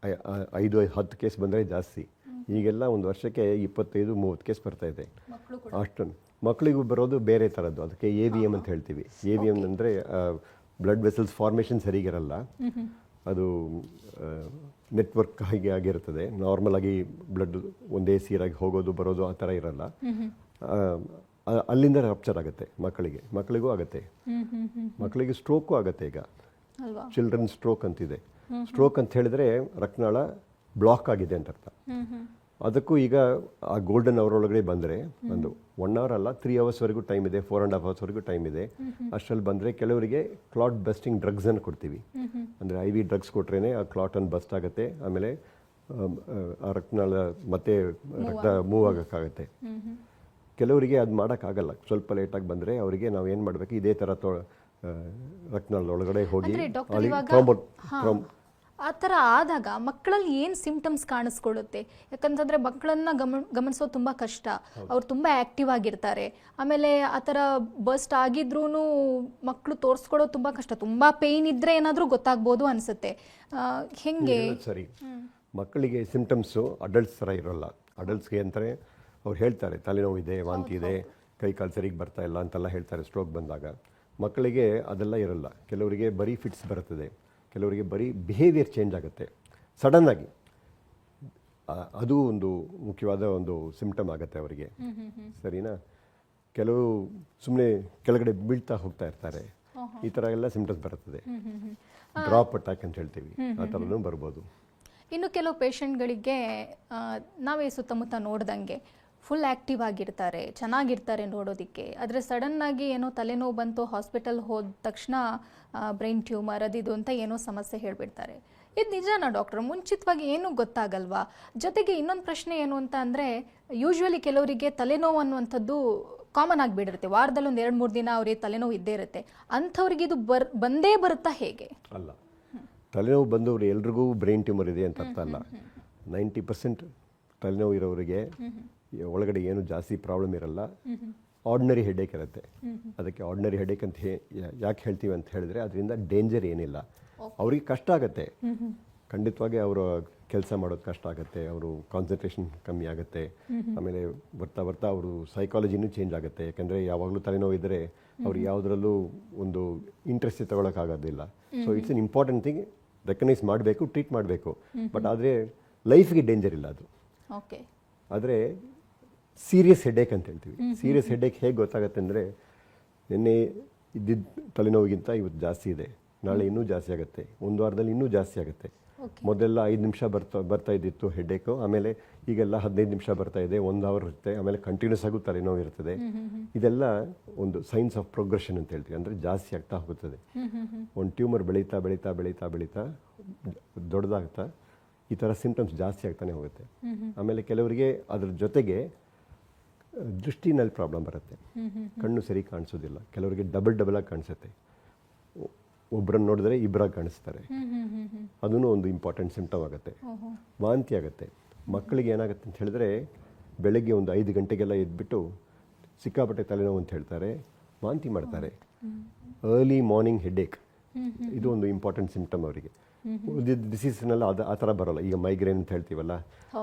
5-10 ಕೇಸ್ ಬಂದರೆ ಜಾಸ್ತಿ. ಈಗೆಲ್ಲ ಒಂದು ವರ್ಷಕ್ಕೆ 25-30 ಕೇಸ್ ಬರ್ತಾ ಇದೆ. ಅಷ್ಟೊಂದು ಮಕ್ಕಳಿಗೂ ಬರೋದು ಬೇರೆ ಥರದ್ದು. ಅದಕ್ಕೆ AVM ಅಂತ ಹೇಳ್ತೀವಿ. AVM ಅಂದರೆ ಬ್ಲಡ್ ವೆಸಲ್ಸ್ ಫಾರ್ಮೇಷನ್ ಸರಿಗಿರಲ್ಲ. ಅದು ನೆಟ್ವರ್ಕ್ ಹಾಗೆ ಆಗಿರ್ತದೆ. ನಾರ್ಮಲ್ ಆಗಿ ಬ್ಲಡ್ ಒಂದೇ ಸೀರಾಗಿ ಹೋಗೋದು ಬರೋದು ಆ ಥರ ಇರಲ್ಲ. ಅಲ್ಲಿಂದ ರಪ್ಚರ್ ಆಗುತ್ತೆ ಮಕ್ಕಳಿಗೂ ಆಗುತ್ತೆ. ಮಕ್ಕಳಿಗೆ ಸ್ಟ್ರೋಕು ಆಗುತ್ತೆ. ಈಗ ಚಿಲ್ಡ್ರನ್ ಸ್ಟ್ರೋಕ್ ಅಂತಿದೆ. ಸ್ಟ್ರೋಕ್ ಅಂತ ಹೇಳಿದ್ರೆ ರಕ್ತನಾಳ ಬ್ಲಾಕ್ ಆಗಿದೆ ಅಂತ ಅರ್ಥ. ಅದಕ್ಕೂ ಈಗ ಆ ಗೋಲ್ಡನ್ ಅವರ್ ಒಳಗಡೆ ಬಂದರೆ ಒಂದು 1 hour ಅಲ್ಲ 3 hours ಟೈಮ್ ಇದೆ, 4.5 hours ಟೈಮ್ ಇದೆ. ಅಷ್ಟರಲ್ಲಿ ಬಂದರೆ ಕೆಲವರಿಗೆ ಕ್ಲಾಟ್ ಬಸ್ಟಿಂಗ್ ಡ್ರಗ್ಸನ್ನು ಕೊಡ್ತೀವಿ. ಅಂದರೆ IV ಡ್ರಗ್ಸ್ ಕೊಟ್ರೇ ಆ ಕ್ಲಾಟನ್ನು ಬಸ್ಟ್ ಆಗುತ್ತೆ. ಆಮೇಲೆ ಆ ರಕ್ತನಾಳ ಮತ್ತೆ ರಕ್ತ ಮೂವ್ ಆಗೋಕ್ಕಾಗತ್ತೆ. ಕೆಲವರಿಗೆ ಅದು ಮಾಡೋಕ್ಕಾಗಲ್ಲ. ಸ್ವಲ್ಪ ಲೇಟಾಗಿ ಬಂದರೆ ಅವರಿಗೆ ನಾವು ಏನು ಮಾಡಬೇಕು, ಇದೇ ಥರ ರಕ್ತನಾಳ ಒಳಗಡೆ ಹೋಗಿ ಆ ಥರ ಆದಾಗ ಮಕ್ಕಳಲ್ಲಿ ಏನು ಸಿಂಪ್ಟಮ್ಸ್ ಕಾಣಿಸ್ಕೊಳ್ಳುತ್ತೆ? ಯಾಕಂತಂದರೆ ಮಕ್ಕಳನ್ನ ಗಮನಿಸೋದು ತುಂಬ ಕಷ್ಟ. ಅವ್ರು ತುಂಬ ಆ್ಯಕ್ಟಿವ್ ಆಗಿರ್ತಾರೆ. ಆಮೇಲೆ ಆ ಥರ ಬಸ್ಟ್ ಆಗಿದ್ರೂ ಮಕ್ಕಳು ತೋರಿಸ್ಕೊಳ್ಳೋದು ತುಂಬ ಕಷ್ಟ. ತುಂಬ ಪೇಯ್ನ್ ಇದ್ದರೆ ಏನಾದರೂ ಗೊತ್ತಾಗ್ಬೋದು ಅನಿಸುತ್ತೆ. ಹೆಂಗೆ? ಸರಿ, ಮಕ್ಕಳಿಗೆ ಸಿಂಪ್ಟಮ್ಸು ಅಡಲ್ಟ್ಸ್ ಥರ ಇರೋಲ್ಲ. ಅಡಲ್ಟ್ಸ್ಗೆ ಅಂತಾರೆ ಅವ್ರು ಹೇಳ್ತಾರೆ ತಲೆನೋವು ಇದೆ, ವಾಂತಿ ಇದೆ, ಕೈ ಕಾಲು ಸರಿಗೆ ಬರ್ತಾ ಇಲ್ಲ ಅಂತೆಲ್ಲ ಹೇಳ್ತಾರೆ ಸ್ಟ್ರೋಕ್ ಬಂದಾಗ. ಮಕ್ಕಳಿಗೆ ಅದೆಲ್ಲ ಇರಲ್ಲ. ಕೆಲವರಿಗೆ ಬರೀ ಫಿಟ್ಸ್ ಬರ್ತದೆ, ಕೆಲವರಿಗೆ ಬರೀ ಬಿಹೇವಿಯರ್ ಚೇಂಜ್ ಆಗುತ್ತೆ ಸಡನ್ನಾಗಿ. ಅದು ಒಂದು ಮುಖ್ಯವಾದ ಒಂದು ಸಿಂಪ್ಟಮ್ ಆಗುತ್ತೆ ಅವರಿಗೆ. ಸರಿನಾ? ಕೆಲವು ಸುಮ್ಮನೆ ಕೆಳಗಡೆ ಬೀಳ್ತಾ ಹೋಗ್ತಾ ಇರ್ತಾರೆ. ಈ ಥರ ಎಲ್ಲ ಸಿಂಪ್ಟಮ್ಸ್ ಬರ್ತದೆ. ಡ್ರಾಪ್ ಅಟ್ಯಾಕ್ ಅಂತ ಹೇಳ್ತೀವಿ, ಆ ಥರನೂ ಬರ್ಬೋದು. ಇನ್ನು ಕೆಲವು ಪೇಷಂಟ್ಗಳಿಗೆ ನಾವೇ ಸುತ್ತಮುತ್ತ ನೋಡ್ದಂಗೆ ಫುಲ್ ಆ್ಯಕ್ಟಿವ್ ಆಗಿರ್ತಾರೆ, ಚೆನ್ನಾಗಿರ್ತಾರೆ ನೋಡೋದಕ್ಕೆ. ಆದರೆ ಸಡನ್ನಾಗಿ ಏನೋ ತಲೆನೋವು ಬಂತು, ಹಾಸ್ಪಿಟಲ್ ಹೋದ ತಕ್ಷಣ ಬ್ರೈನ್ ಟ್ಯೂಮರ್ ಅದಿದು ಅಂತ ಏನೋ ಸಮಸ್ಯೆ ಹೇಳಿಬಿಡ್ತಾರೆ. ಇದು ನಿಜನಾ ಡಾಕ್ಟರ್? ಮುಂಚಿತವಾಗಿ ಏನೂ ಗೊತ್ತಾಗಲ್ವಾ? ಜೊತೆಗೆ ಇನ್ನೊಂದು ಪ್ರಶ್ನೆ ಏನು ಅಂತ ಅಂದರೆ, ಯೂಶ್ವಲಿ ಕೆಲವರಿಗೆ ತಲೆನೋವು ಅನ್ನುವಂಥದ್ದು ಕಾಮನ್ ಆಗಿಬಿಡಿರುತ್ತೆ. ವಾರದಲ್ಲಿ ಒಂದು 2-3 ದಿನ ಅವ್ರಿಗೆ ತಲೆನೋವು ಇದ್ದೇ ಇರುತ್ತೆ. ಅಂಥವ್ರಿಗೆ ಇದು ಬಂದೇ ಬರುತ್ತಾ ಹೇಗೆ? ಅಲ್ಲ, ತಲೆನೋವು ಬಂದವರು ಎಲ್ರಿಗೂ ಬ್ರೈನ್ ಟ್ಯೂಮರ್ ಇದೆ ಅಂತ ಅರ್ಥ ಅಲ್ಲ. 90% ತಲೆನೋವು ಇರೋರಿಗೆ ಒಳಗಡೆ ಏನು ಜಾಸ್ತಿ ಪ್ರಾಬ್ಲಮ್ ಇರಲ್ಲ. ಆರ್ಡಿನರಿ ಹೆಡೇಕ್ ಇರುತ್ತೆ. ಅದಕ್ಕೆ ಆರ್ಡಿನರಿ ಹೆಡೇಕ್ ಅಂತ ಯಾಕೆ ಹೇಳ್ತೀವಿ ಅಂತ ಹೇಳಿದ್ರೆ, ಅದರಿಂದ ಡೇಂಜರ್ ಏನಿಲ್ಲ. ಅವ್ರಿಗೆ ಕಷ್ಟ ಆಗುತ್ತೆ, ಖಂಡಿತವಾಗಿ ಅವರು ಕೆಲಸ ಮಾಡೋದು ಕಷ್ಟ ಆಗುತ್ತೆ, ಅವರು ಕಾನ್ಸಂಟ್ರೇಷನ್ ಕಮ್ಮಿ ಆಗುತ್ತೆ. ಆಮೇಲೆ ಬರ್ತಾ ಬರ್ತಾ ಅವರು ಸೈಕಾಲಜಿನೂ ಚೇಂಜ್ ಆಗುತ್ತೆ. ಯಾಕಂದರೆ ಯಾವಾಗಲೂ ತಲೆನೋವು ಇದ್ದರೆ ಅವ್ರು ಯಾವುದರಲ್ಲೂ ಒಂದು ಇಂಟ್ರೆಸ್ಟ್ ತಗೊಳಕ್ಕಾಗೋದಿಲ್ಲ. So it's an important thing. Recognise ಮಾಡಬೇಕು, ಟ್ರೀಟ್ ಮಾಡಬೇಕು. ಬಟ್ ಆದರೆ ಲೈಫ್ಗೆ ಡೇಂಜರ್ ಇಲ್ಲ ಅದು. ಓಕೆ. ಆದರೆ ಸೀರಿಯಸ್ ಹೆಡೇಕ್ ಅಂತ ಹೇಳ್ತೀವಿ. ಸೀರಿಯಸ್ ಹೆಡೇಕ್ ಹೇಗೆ ಗೊತ್ತಾಗುತ್ತೆ ಅಂದರೆ, ನಿನ್ನೆ ಇದ್ದಿದ್ದ ತಲೆನೋವಿಗಿಂತ ಇವತ್ತು ಜಾಸ್ತಿ ಇದೆ, ನಾಳೆ ಇನ್ನೂ ಜಾಸ್ತಿ ಆಗುತ್ತೆ, 1 ವಾರದಲ್ಲಿ ಇನ್ನೂ ಜಾಸ್ತಿ ಆಗುತ್ತೆ. ಮೊದಲೆಲ್ಲ 5 ನಿಮಿಷ ಬರ್ತಾ ಇದ್ದಿತ್ತು ಹೆಡ್ಡೇಕು, ಆಮೇಲೆ ಈಗೆಲ್ಲ 15 ನಿಮಿಷ ಬರ್ತಾ ಇದೆ, 1 ಅವರ್ ಇರುತ್ತೆ, ಆಮೇಲೆ ಕಂಟಿನ್ಯೂಸ್ ಆಗೂ ತಲೆನೋವು ಇರ್ತದೆ. ಇದೆಲ್ಲ ಒಂದು ಸೈನ್ಸ್ ಆಫ್ ಪ್ರೋಗ್ರೆಷನ್ ಅಂತ ಹೇಳ್ತೀವಿ. ಅಂದರೆ ಜಾಸ್ತಿ ಆಗ್ತಾ ಹೋಗುತ್ತದೆ. ಒಂದು ಟ್ಯೂಮರ್ ಬೆಳೀತಾ ಬೆಳೀತಾ ಬೆಳೀತಾ ಬೆಳೀತಾ ದೊಡ್ಡದಾಗ್ತಾ ಈ ಥರ ಸಿಂಪ್ಟಮ್ಸ್ ಜಾಸ್ತಿ ಆಗ್ತಾನೆ ಹೋಗುತ್ತೆ. ಆಮೇಲೆ ಕೆಲವರಿಗೆ ಅದ್ರ ಜೊತೆಗೆ ದೃಷ್ಟಿನಲ್ಲಿ ಪ್ರಾಬ್ಲಮ್ ಬರುತ್ತೆ. ಕಣ್ಣು ಸರಿ ಕಾಣಿಸೋದಿಲ್ಲ. ಕೆಲವರಿಗೆ ಡಬಲ್ ಆಗಿ ಕಾಣಿಸುತ್ತೆ. ಒಬ್ಬರನ್ನು ನೋಡಿದ್ರೆ ಇಬ್ಬರಾಗಿ ಕಾಣಿಸ್ತಾರೆ. ಅದೂ ಒಂದು ಇಂಪಾರ್ಟೆಂಟ್ ಸಿಂಪ್ಟಮ್ ಆಗುತ್ತೆ. ವಾಂತಿ ಆಗುತ್ತೆ. ಮಕ್ಕಳಿಗೆ ಏನಾಗುತ್ತೆ ಅಂತ ಹೇಳಿದ್ರೆ, ಬೆಳಗ್ಗೆ ಒಂದು 5 ಗಂಟೆಗೆಲ್ಲ ಎದ್ಬಿಟ್ಟು ಸಿಕ್ಕಾಪಟ್ಟೆ ತಲೆನೋವು ಅಂತ ಹೇಳ್ತಾರೆ, ವಾಂತಿ ಮಾಡ್ತಾರೆ. ಅರ್ಲಿ ಮಾರ್ನಿಂಗ್ ಹೆಡ್ಡೇಕ್, ಇದು ಒಂದು ಇಂಪಾರ್ಟೆಂಟ್ ಸಿಂಪ್ಟಮ್ ಅವರಿಗೆ. ಡಿಸೀಸ್ನೆಲ್ಲ ಆ ಥರ ಬರೋಲ್ಲ. ಈಗ ಮೈಗ್ರೇನ್ ಅಂತ ಹೇಳ್ತೀವಲ್ಲ,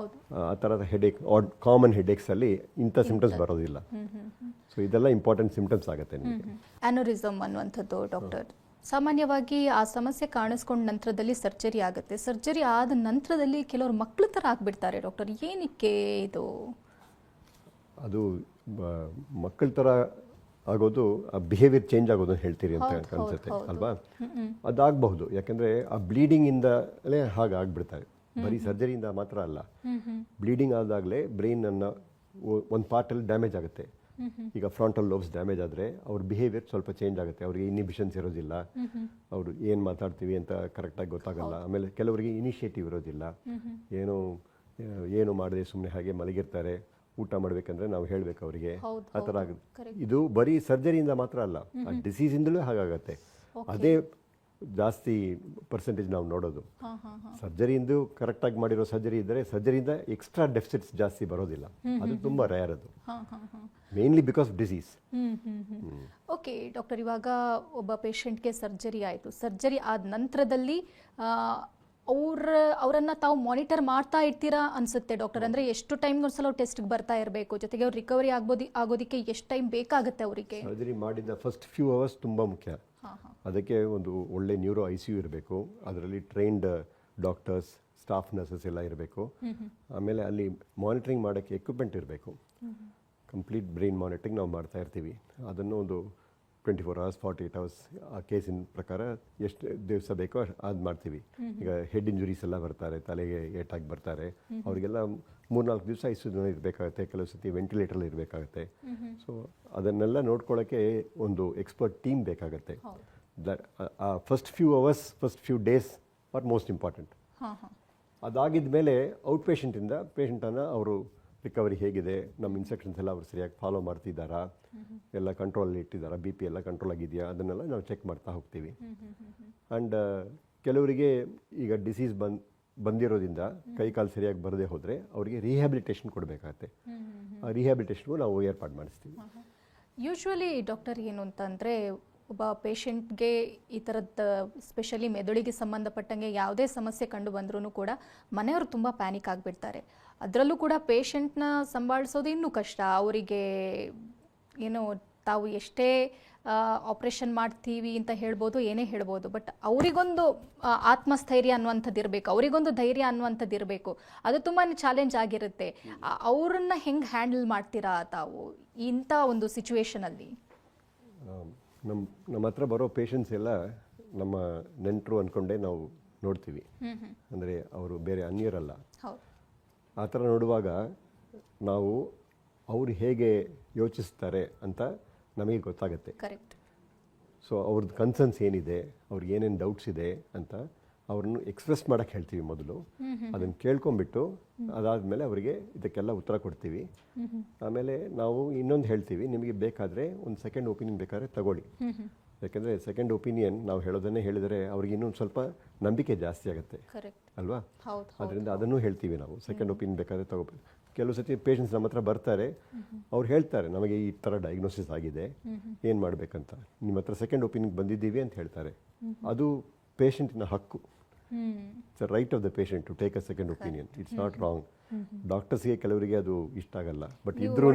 ಆ ಥರದ ಹೆಡೇಕ್, ಕಾಮನ್ ಹೆಡೇಕ್ಸಲ್ಲಿ ಇಂಥ ಸಿಂಪ್ಟಮ್ಸ್ ಬರೋದಿಲ್ಲ. ಸೊ ಇದೆಲ್ಲ ಇಂಪಾರ್ಟೆಂಟ್ ಸಿಂಪ್ಟಮ್ಸ್ ಆಗುತ್ತೆ ನಿಮಗೆ. ಆ್ಯನೋರಿಸಮ್ ಅನ್ನುವಂಥದ್ದು ಡಾಕ್ಟರ್, ಸಾಮಾನ್ಯವಾಗಿ ಆ ಸಮಸ್ಯೆ ಕಾಣಿಸ್ಕೊಂಡ ನಂತರದಲ್ಲಿ ಸರ್ಜರಿ ಆಗುತ್ತೆ. ಸರ್ಜರಿ ಆದ ನಂತರದಲ್ಲಿ ಕೆಲವರು ಮಕ್ಕಳ ಥರ ಆಗಿಬಿಡ್ತಾರೆ ಡಾಕ್ಟರ್. ಏನಕ್ಕೆ ಇದು? ಅದು ಮಕ್ಕಳ ಥರ ಆಗೋದು ಆ ಬಿಹೇವಿಯರ್ ಚೇಂಜ್ ಆಗೋದು ಅಂತ ಹೇಳ್ತೀರಿ ಅಂತ ಅನ್ಸುತ್ತೆ ಅಲ್ವಾ? ಅದಾಗಬಹುದು. ಯಾಕೆಂದರೆ ಆ ಬ್ಲೀಡಿಂಗಿಂದಲೇ ಹಾಗೆ ಆಗಿಬಿಡ್ತಾರೆ. ಬರೀ ಸರ್ಜರಿಯಿಂದ ಮಾತ್ರ ಅಲ್ಲ, ಬ್ಲೀಡಿಂಗ್ ಆದಾಗಲೇ ಬ್ರೈನನ್ನು ಒಂದು ಪಾರ್ಟಲ್ಲಿ ಡ್ಯಾಮೇಜ್ ಆಗುತ್ತೆ. ಈಗ ಫ್ರಂಟಲ್ ಲೋಬ್ಸ್ ಡ್ಯಾಮೇಜ್ ಆದರೆ ಅವ್ರ ಬಿಹೇವಿಯರ್ ಸ್ವಲ್ಪ ಚೇಂಜ್ ಆಗುತ್ತೆ. ಅವ್ರಿಗೆ ಇನಿಬಿಷನ್ಸ್ ಇರೋದಿಲ್ಲ, ಅವರು ಏನು ಮಾತಾಡ್ತೀವಿ ಅಂತ ಕರೆಕ್ಟಾಗಿ ಗೊತ್ತಾಗಲ್ಲ. ಆಮೇಲೆ ಕೆಲವರಿಗೆ ಇನಿಷಿಯೇಟಿವ್ ಇರೋದಿಲ್ಲ, ಏನು ಮಾಡದೆ ಸುಮ್ಮನೆ ಹಾಗೆ ಮಲಗಿರ್ತಾರೆ. ಊಟ ಮಾಡಬೇಕಂದ್ರೆ ನಾವು ಹೇಳಬೇಕು ಅವರಿಗೆ, ಆ ಥರ ಆಗುತ್ತೆ. ಇದು ಬರೀ ಸರ್ಜರಿಯಿಂದ ಮಾತ್ರ ಅಲ್ಲ, ಆ ಡಿಸೀಸಿಂದಲೂ ಹಾಗಾಗತ್ತೆ. ಅದೇ ಜಾಸ್ತಿ ಪರ್ಸೆಂಟೇಜ್ ನಾವು ನೋಡೋದು. ಸರ್ಜರಿಯಿಂದ ಕರೆಕ್ಟಾಗಿ ಮಾಡಿರೋ ಸರ್ಜರಿ ಇದ್ದರೆ ಸರ್ಜರಿಯಿಂದ ಎಕ್ಸ್ಟ್ರಾ ಡೆಫಿಸಿಟ್ಸ್ ಜಾಸ್ತಿ ಬರೋದಿಲ್ಲ. ಅದು ತುಂಬ ರೇರ್. ಅದು mainly because disease. Okay doctor, ಇವಾಗ ಒಬ್ಬ ಪೇಷಂಟ್ಗೆ ಸರ್ಜರಿ ಆಯಿತು. ಸರ್ಜರಿ ಆದ ನಂತರದಲ್ಲಿ ಅವರನ್ನು ತಾವು ಮಾನಿಟರ್ ಮಾಡ್ತಾ ಇರ್ತೀರಾ ಅನಿಸುತ್ತೆ ಡಾಕ್ಟರ್? ಅಂದರೆ ಎಷ್ಟು ಟೈಮ್ಗೊಂದ್ಸಲ ಅವ್ರು ಟೆಸ್ಟ್ಗೆ ಬರ್ತಾ ಇರಬೇಕು, ಜೊತೆಗೆ ಅವ್ರು ರಿಕವರಿ ಆಗೋದಕ್ಕೆ ಎಷ್ಟು ಟೈಮ್ ಬೇಕಾಗುತ್ತೆ ಅವರಿಗೆ? ಸರ್ಜರಿ ಮಾಡಿದ ಫಸ್ಟ್ ಫ್ಯೂ ಅವರ್ಸ್ ತುಂಬ ಮುಖ್ಯ. ಅದಕ್ಕೆ ಒಂದು ಒಳ್ಳೆ ನ್ಯೂರೋ ICU ಇರಬೇಕು, ಅದರಲ್ಲಿ ಟ್ರೈನ್ಡ್ ಡಾಕ್ಟರ್ಸ್, ಸ್ಟಾಫ್ ನರ್ಸಸ್ ಎಲ್ಲ ಇರಬೇಕು. ಆಮೇಲೆ ಅಲ್ಲಿ ಮಾನಿಟರಿಂಗ್ ಮಾಡೋಕ್ಕೆ ಎಕ್ವಿಪ್ಮೆಂಟ್ ಇರಬೇಕು. ಕಂಪ್ಲೀಟ್ ಬ್ರೈನ್ ಮಾನಿಟರಿಂಗ್ ನಾವು ಮಾಡ್ತಾ ಇರ್ತೀವಿ. ಅದನ್ನು ಒಂದು 24 hours 48 hours ಆ ಕೇಸಿನ ಪ್ರಕಾರ ಎಷ್ಟು ದಿವಸ ಬೇಕೋ ಅದು ಮಾಡ್ತೀವಿ. ಈಗ ಹೆಡ್ ಇಂಜುರೀಸ್ ಎಲ್ಲ ಬರ್ತಾರೆ, ತಲೆಗೆ ಏಟಾಗಿ ಬರ್ತಾರೆ, ಅವರಿಗೆಲ್ಲ 3-4 ದಿವಸ ICU ಇರಬೇಕಾಗುತ್ತೆ, ಕೆಲವು ಸತಿ ವೆಂಟಿಲೇಟರಲ್ಲಿ ಇರಬೇಕಾಗುತ್ತೆ. ಸೊ ಅದನ್ನೆಲ್ಲ ನೋಡ್ಕೊಳ್ಳೋಕ್ಕೆ ಒಂದು ಎಕ್ಸ್ಪರ್ಟ್ ಟೀಮ್ ಬೇಕಾಗುತ್ತೆ. First few hours, first few days are most important. ಅದಾಗಿದ್ದ ಮೇಲೆ ಔಟ್ ಪೇಷಂಟಿಂದ ಪೇಷಂಟನ್ನು ಅವರು ರಿಕವರಿ ಹೇಗಿದೆ, ನಮ್ಮ ಇನ್ಸ್ಟ್ರಕ್ಷನ್ಸ್ ಎಲ್ಲ ಅವರು ಸರಿಯಾಗಿ ಫಾಲೋ ಮಾಡ್ತಿದ್ದಾರಾ, ಎಲ್ಲ ಕಂಟ್ರೋಲಲ್ಲಿ ಇಟ್ಟಿದ್ದಾರಾ, BP ಎಲ್ಲ ಕಂಟ್ರೋಲ್ ಆಗಿದೆಯಾ, ಅದನ್ನೆಲ್ಲ ನಾವು ಚೆಕ್ ಮಾಡ್ತಾ ಹೋಗ್ತೀವಿ. ಆ್ಯಂಡ್ ಕೆಲವರಿಗೆ ಈಗ ಡಿಸೀಸ್ ಬಂದಿರೋದ್ರಿಂದ ಕೈ ಕಾಲು ಸರಿಯಾಗಿ ಬರದೇ ಹೋದರೆ ಅವರಿಗೆ ರಿಹ್ಯಾಬಿಲಿಟೇಷನ್ ಕೊಡಬೇಕಾಗತ್ತೆ. ಆ ರಿಹ್ಯಾಬಿಲಿಟೇಷನ್ಗೂ ನಾವು ಏರ್ಪಾಡು ಮಾಡಿಸ್ತೀವಿ. ಯೂಶ್ವಲಿ ಡಾಕ್ಟರ್ ಏನು ಅಂತಂದರೆ, ಒಬ್ಬ ಪೇಷಂಟ್ಗೆ ಈ ಥರದ್ದು ಸ್ಪೆಷಲಿ ಮೆದುಳಿಗೆ ಸಂಬಂಧಪಟ್ಟಂಗೆ ಯಾವುದೇ ಸಮಸ್ಯೆ ಕಂಡು ಬಂದ್ರೂ ಕೂಡ ಮನೆಯವರು ತುಂಬ ಪ್ಯಾನಿಕ್ ಆಗಿಬಿಡ್ತಾರೆ. ಅದರಲ್ಲೂ ಕೂಡ ಪೇಷಂಟ್ನ ಸಂಭಾಳಿಸೋದು ಇನ್ನೂ ಕಷ್ಟ. ಅವರಿಗೆ ಏನು ತಾವು ಎಷ್ಟೇ ಆಪ್ರೇಷನ್ ಮಾಡ್ತೀವಿ ಅಂತ ಹೇಳ್ಬೋದು, ಏನೇ ಹೇಳ್ಬೋದು, ಬಟ್ ಅವರಿಗೊಂದು ಆತ್ಮಸ್ಥೈರ್ಯ ಅನ್ನುವಂಥದ್ದು ಇರಬೇಕು, ಅವರಿಗೊಂದು ಧೈರ್ಯ ಅನ್ನುವಂಥದ್ದು ಇರಬೇಕು. ಅದು ತುಂಬಾ ಚಾಲೆಂಜ್ ಆಗಿರುತ್ತೆ. ಅವ್ರನ್ನ ಹೆಂಗೆ ಹ್ಯಾಂಡಲ್ ಮಾಡ್ತೀರಾ ತಾವು ಇಂಥ ಒಂದು ಸಿಚುವೇಶನಲ್ಲಿ? ನಮ್ಮ ಹತ್ರ ಬರೋ ಪೇಷಂಟ್ಸ್ ಎಲ್ಲ ನಮ್ಮ ನೆಂಟರು ಅಂದ್ಕೊಂಡೇ ನಾವು ನೋಡ್ತೀವಿ. ಅಂದರೆ ಅವರು ಬೇರೆ ಅನ್ಯರಲ್ಲ. ಆ ಥರ ನೋಡುವಾಗ ನಾವು ಅವರು ಹೇಗೆ ಯೋಚಿಸ್ತಾರೆ ಅಂತ ನಮಗೆ ಗೊತ್ತಾಗುತ್ತೆ. ಕರೆಕ್ಟ್. ಸೊ ಅವ್ರದ್ದು ಕನ್ಸರ್ನ್ಸ್ ಏನಿದೆ, ಅವ್ರಿಗೆ ಏನೇನು ಡೌಟ್ಸ್ ಇದೆ ಅಂತ ಅವ್ರನ್ನು ಎಕ್ಸ್ಪ್ರೆಸ್ ಮಾಡೋಕ್ಕೆ ಹೇಳ್ತೀವಿ ಮೊದಲು. ಅದನ್ನು ಕೇಳ್ಕೊಂಬಿಟ್ಟು ಅದಾದಮೇಲೆ ಅವರಿಗೆ ಇದಕ್ಕೆಲ್ಲ ಉತ್ತರ ಕೊಡ್ತೀವಿ. ಆಮೇಲೆ ನಾವು ಇನ್ನೊಂದು ಹೇಳ್ತೀವಿ, ನಿಮಗೆ ಬೇಕಾದರೆ ಒಂದು ಸೆಕೆಂಡ್ ಒಪಿನಿಯನ್ ಬೇಕಾದ್ರೆ ತಗೊಳ್ಳಿ. ಯಾಕೆಂದರೆ ಸೆಕೆಂಡ್ ಒಪಿನಿಯನ್ ನಾವು ಹೇಳೋದನ್ನೇ ಹೇಳಿದರೆ ಅವ್ರಿಗೆ ಇನ್ನೊಂದು ಸ್ವಲ್ಪ ನಂಬಿಕೆ ಜಾಸ್ತಿ ಆಗುತ್ತೆ ಅಲ್ವಾ? ಅದರಿಂದ ಅದನ್ನು ಹೇಳ್ತೀವಿ ನಾವು, ಸೆಕೆಂಡ್ ಒಪಿನಿಯನ್ ಬೇಕಾದರೆ ತಗೋಬೇಕು. ಕೆಲವು ಸತಿ ಪೇಷಂಟ್ಸ್ ನಮ್ಮ ಹತ್ರ ಬರ್ತಾರೆ, ಅವ್ರು ಹೇಳ್ತಾರೆ ನಮಗೆ ಈ ಥರ ಡಯಾಗ್ನೋಸಿಸ್ ಆಗಿದೆ, ಏನು ಮಾಡಬೇಕಂತ. ನಿಮ್ಮ ಹತ್ರ ಸೆಕೆಂಡ್ ಒಪಿನಿಯನ್ ಬಂದಿದ್ದೀವಿ ಅಂತ ಹೇಳ್ತಾರೆ. ಅದು ಪೇಷಂಟಿನ ಹಕ್ಕು. It's a right of the patient to take a second opinion. It's not wrong. ಡಾಕ್ಟರ್ಸ್ಗೆ ಕೆಲವರಿಗೆ ಅದು ಇಷ್ಟ ಆಗಲ್ಲ, ಬಟ್ ಇದ್ರೂ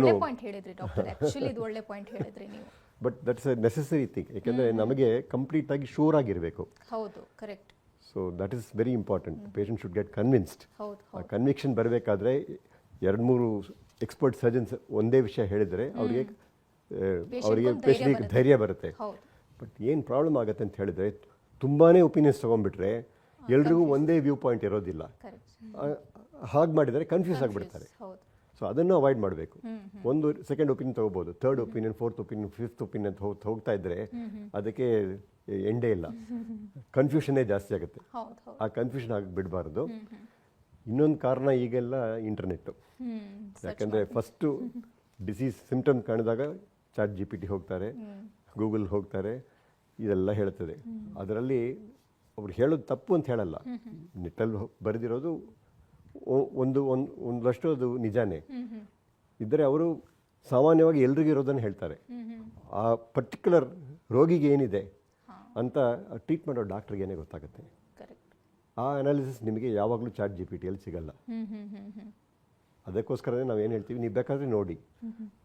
but that's a necessary thing. ಯಾಕೆಂದರೆ ನಮಗೆ ಕಂಪ್ಲೀಟ್ ಆಗಿ ಶೂರ್ ಆಗಿರಬೇಕು. ಹೌದು, correct. So that is very important. Patient should get convinced. ಆ ಕನ್ವಿಕ್ಷನ್ ಬರಬೇಕಾದ್ರೆ 2-3 ಎಕ್ಸ್ಪರ್ಟ್ ಸರ್ಜನ್ಸ್ ಒಂದೇ ವಿಷಯ ಹೇಳಿದರೆ ಅವರಿಗೆ ಪೇಷಂಟಿಗೆ ಧೈರ್ಯ ಬರುತ್ತೆ. ಬಟ್ ಏನು ಪ್ರಾಬ್ಲಮ್ ಆಗುತ್ತೆ ಅಂತ ಹೇಳಿದರೆ, ತುಂಬಾ ಒಪಿನಿಯನ್ಸ್ ತೊಗೊಂಡ್ಬಿಟ್ರೆ ಎಲ್ರಿಗೂ ಒಂದೇ ವ್ಯೂ ಪಾಯಿಂಟ್ ಇರೋದಿಲ್ಲ. ಹಾಗೆ ಮಾಡಿದರೆ ಕನ್ಫ್ಯೂಸ್ ಆಗಿಬಿಡ್ತಾರೆ. ಸೊ ಅದನ್ನು ಅವಾಯ್ಡ್ ಮಾಡಬೇಕು. ಒಂದು ಸೆಕೆಂಡ್ ಒಪಿನಿಯನ್ ತೊಗೋಬೋದು, third opinion, fourth opinion, fifth opinion ಹೋಗ್ತಾ ಇದ್ದರೆ ಅದಕ್ಕೆ ಎಂಡೇ ಇಲ್ಲ, ಕನ್ಫ್ಯೂಷನ್ನೇ ಜಾಸ್ತಿ ಆಗುತ್ತೆ. ಆ ಕನ್ಫ್ಯೂಷನ್ ಆಗಿ ಬಿಡಬಾರ್ದು. ಇನ್ನೊಂದು ಕಾರಣ ಈಗೆಲ್ಲ ಇಂಟರ್ನೆಟ್ಟು. ಯಾಕಂದರೆ ಫಸ್ಟು ಡಿಸೀಸ್ ಸಿಂಪ್ಟಮ್ ಕಾಣಿದಾಗ ChatGPT ಹೋಗ್ತಾರೆ, ಗೂಗಲ್ ಹೋಗ್ತಾರೆ, ಇದೆಲ್ಲ ಹೇಳ್ತದೆ. ಅದರಲ್ಲಿ ಅವ್ರು ಹೇಳೋದು ತಪ್ಪು ಅಂತ ಹೇಳಲ್ಲ, ನೆಟ್ಟಲ್ಲಿ ಬರೆದಿರೋದು ಒಂದಷ್ಟು ಅದು ನಿಜಾನೇ ಇದ್ದರೆ ಅವರು ಸಾಮಾನ್ಯವಾಗಿ ಎಲ್ರಿಗೂ ಇರೋದನ್ನು ಹೇಳ್ತಾರೆ. ಆ ಪರ್ಟಿಕ್ಯುಲರ್ ರೋಗಿಗೆ ಏನಿದೆ ಅಂತ ಟ್ರೀಟ್ ಮಾಡೋ ಡಾಕ್ಟ್ರಿಗೇನೆ ಗೊತ್ತಾಗುತ್ತೆ. ಆ ಅನಾಲಿಸಿಸ್ ನಿಮಗೆ ಯಾವಾಗಲೂ ChatGPTಯಲ್ಲಿ ಸಿಗಲ್ಲ. ಅದಕ್ಕೋಸ್ಕರನೇ ನಾವು ಏನು ಹೇಳ್ತೀವಿ, ನೀವು ಬೇಕಾದರೆ ನೋಡಿ.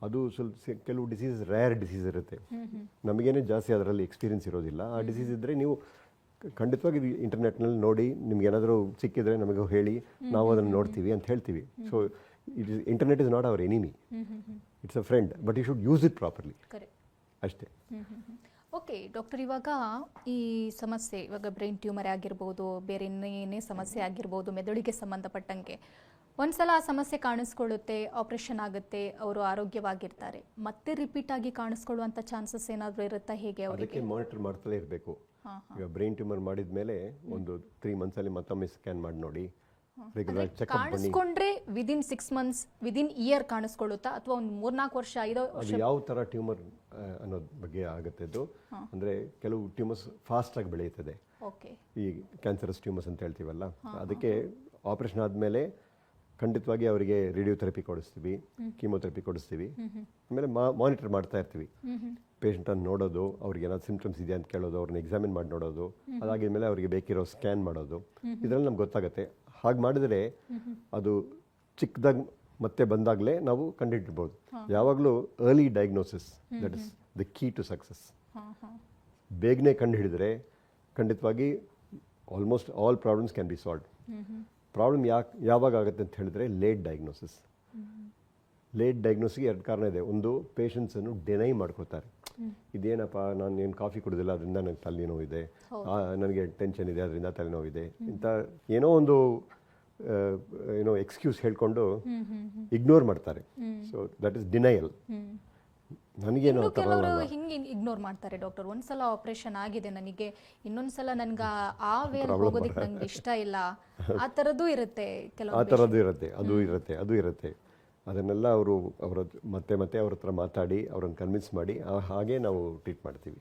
ಅದು ಸ್ವಲ್ಪ ಕೆಲವು ಡಿಸೀಸ್ ರೇರ್ ಡಿಸೀಸ್ ಇರುತ್ತೆ, ನಮಗೇನೆ ಜಾಸ್ತಿ ಅದರಲ್ಲಿ ಎಕ್ಸ್ಪೀರಿಯನ್ಸ್ ಇರೋದಿಲ್ಲ. ಆ ಡಿಸೀಸ್ ಇದ್ದರೆ ನೀವು ಖಂಡಿತವಾಗಿ ಇಂಟರ್ನೆಟ್ನಲ್ಲಿ ನೋಡಿ, ನಿಮ್ಗೇನಾದರೂ ಸಿಕ್ಕಿದ್ರೆ ನಮಗೆ ಹೇಳಿ, ನಾವು ಅದನ್ನು ನೋಡ್ತೀವಿ ಅಂತ ಹೇಳ್ತೀವಿ. So internet is not our enemy, it's a friend, but you should use it properly ಅಷ್ಟೇ. ಓಕೆ ಡಾಕ್ಟರ್, ಇವಾಗ ಈ ಸಮಸ್ಯೆ, ಇವಾಗ ಬ್ರೈನ್ ಟ್ಯೂಮರ್ ಆಗಿರ್ಬೋದು, ಬೇರೆ ಇನ್ನೇನೇ ಸಮಸ್ಯೆ ಆಗಿರ್ಬೋದು, ಮೆದುಳಿಗೆ ಸಂಬಂಧಪಟ್ಟಂಗೆ ಒಂದ್ಸಲ ಆ ಸಮಸ್ಯೆ ಕಾಣಿಸ್ಕೊಳ್ಳುತ್ತೆ, ಆಪರೇಷನ್ ಆಗುತ್ತೆ, ಅವರು ಆರೋಗ್ಯವಾಗಿರ್ತಾರೆ, ಮತ್ತೆ ರಿಪೀಟ್ ಆಗಿ ಕಾಣಿಸ್ಕೊಳ್ಳುವಂಥ ಚಾನ್ಸಸ್ ಏನಾದರೂ ಇರುತ್ತಾ? ಹೇಗೆ ಅವರಿಗೆ ಮಾನಿಟರ್ ಮಾಡ್ತಲೇ ಇರಬೇಕು. ಈಗ ಬ್ರೈನ್ ಟ್ಯೂಮರ್ ಮಾಡಿದ ಮೇಲೆ ಒಂದು 3 ಮಂತ್ಸಲ್ಲಿ ಮತ್ತೊಮ್ಮೆ ಸ್ಕ್ಯಾನ್ ಮಾಡಿ ನೋಡಿ, ರೆಗ್ಯುಲರ್ ಚೆಕಪ್ ಮಾಡಿ. ಕಾಣಿಸ್ಕೊಂಡ್ರೆ ವಿದಿನ್ 6 months, ವಿದಿನ್ ಇಯರ್ ಕಾಣಿಸ್ಕೊಳ್ಳುತ್ತಾ, ಅಥವಾ ಒಂದು 3-4 ವರ್ಷ, 5 ವರ್ಷ? ಅದು ಯಾವ ಥರ ಟ್ಯೂಮರ್ ಅನ್ನೋದ್ರ ಬಗ್ಗೆ ಆಗುತ್ತೆ. ಅದು ಅಂದರೆ ಕೆಲವು ಟ್ಯೂಮರ್ಸ್ ಫಾಸ್ಟಾಗಿ ಬೆಳೆಯುತ್ತದೆ, ಈ ಕ್ಯಾನ್ಸರಸ್ ಟ್ಯೂಮರ್ಸ್ ಅಂತ ಹೇಳ್ತೀವಲ್ಲ, ಅದಕ್ಕೆ ಆಪರೇಷನ್ ಆದಮೇಲೆ ಖಂಡಿತವಾಗಿ ಅವರಿಗೆ ರೇಡಿಯೋಥೆರಪಿ ಕೊಡಿಸ್ತೀವಿ, ಕೀಮೋಥೆರಪಿ ಕೊಡಿಸ್ತೀವಿ. ಆಮೇಲೆ ಮಾನಿಟರ್ ಮಾಡ್ತಾ ಇರ್ತೀವಿ. ಪೇಷಂಟನ್ನು ನೋಡೋದು, ಅವ್ರಿಗೆ ಏನಾದ್ರು ಸಿಂಪ್ಟಮ್ಸ್ ಇದೆಯಾ ಅಂತ ಕೇಳೋದು, ಅವ್ರನ್ನ ಎಕ್ಸಾಮಿನ್ ಮಾಡಿ ನೋಡೋದು, ಅದಾಗಿದ್ಮೇಲೆ ಅವರಿಗೆ ಬೇಕಿರೋ ಸ್ಕ್ಯಾನ್ ಮಾಡೋದು, ಇದರಲ್ಲಿ ನಮ್ಗೆ ಗೊತ್ತಾಗುತ್ತೆ. ಹಾಗೆ ಮಾಡಿದರೆ ಅದು ಚಿಕ್ಕದಾಗಿ ಮತ್ತೆ ಬಂದಾಗಲೇ ನಾವು ಕಂಡುಹಿಡ್ಬೋದು. ಯಾವಾಗಲೂ early diagnosis, that is the key to success. ಬೇಗನೆ ಕಂಡು ಹಿಡಿದ್ರೆ ಖಂಡಿತವಾಗಿ almost all problems can be solve. Problem ಯಾವಾಗ ಆಗುತ್ತೆ ಅಂತ ಹೇಳಿದ್ರೆ ಲೇಟ್ ಡಯಾಗ್ನೋಸಿಸ್. ಲೇಟ್ ಡಯಾಗ್ನೋಸಿಗೆ 2 ಕಾರಣ ಇದೆ. ಒಂದು, ಪೇಷಂಟ್ಸನ್ನು ಡಿನೈ ಮಾಡ್ಕೋತಾರೆ. ಇದೇನಪ್ಪ, ನಾನು ಏನು ಕಾಫಿ ಕುಡಿದಿಲ್ಲ ಅದರಿಂದ ನನಗೆ ತಲೆನೋವಿದೆ, ನನಗೆ ಟೆನ್ಷನ್ ಇದೆ ಅದರಿಂದ ತಲೆನೋವಿದೆ, ಇಂಥ ಏನೋ ಒಂದು ಎಕ್ಸ್ಕ್ಯೂಸ್ ಹೇಳ್ಕೊಂಡು ಇಗ್ನೋರ್ ಮಾಡ್ತಾರೆ. So that is denial. ನನಗೇನು ಕೆಲವರು ಹಿಂಗೆ ಇಗ್ನೋರ್ ಮಾಡ್ತಾರೆ ಡಾಕ್ಟರ್. ಒಂದ್ಸಲ ಆಪರೇಷನ್ ಆಗಿದೆ ನನಗೆ, ಇನ್ನೊಂದ್ಸಲ ನನ್ಗೆ ಆ ವೇಲ್ ಹೋಗೋದಕ್ಕೆ ನಂಗೆ ಇಷ್ಟ ಇಲ್ಲ, ಆ ಥರದ್ದು ಇರುತ್ತೆ. ಆ ಥರದ್ದು ಇರುತ್ತೆ, ಅದು ಇರುತ್ತೆ. ಅದನ್ನೆಲ್ಲ ಅವರ ಮತ್ತೆ ಅವ್ರ ಹತ್ರ ಮಾತಾಡಿ ಅವ್ರನ್ನ ಕನ್ವಿನ್ಸ್ ಮಾಡಿ ಹಾಗೆ ನಾವು ಟ್ರೀಟ್ ಮಾಡ್ತೀವಿ.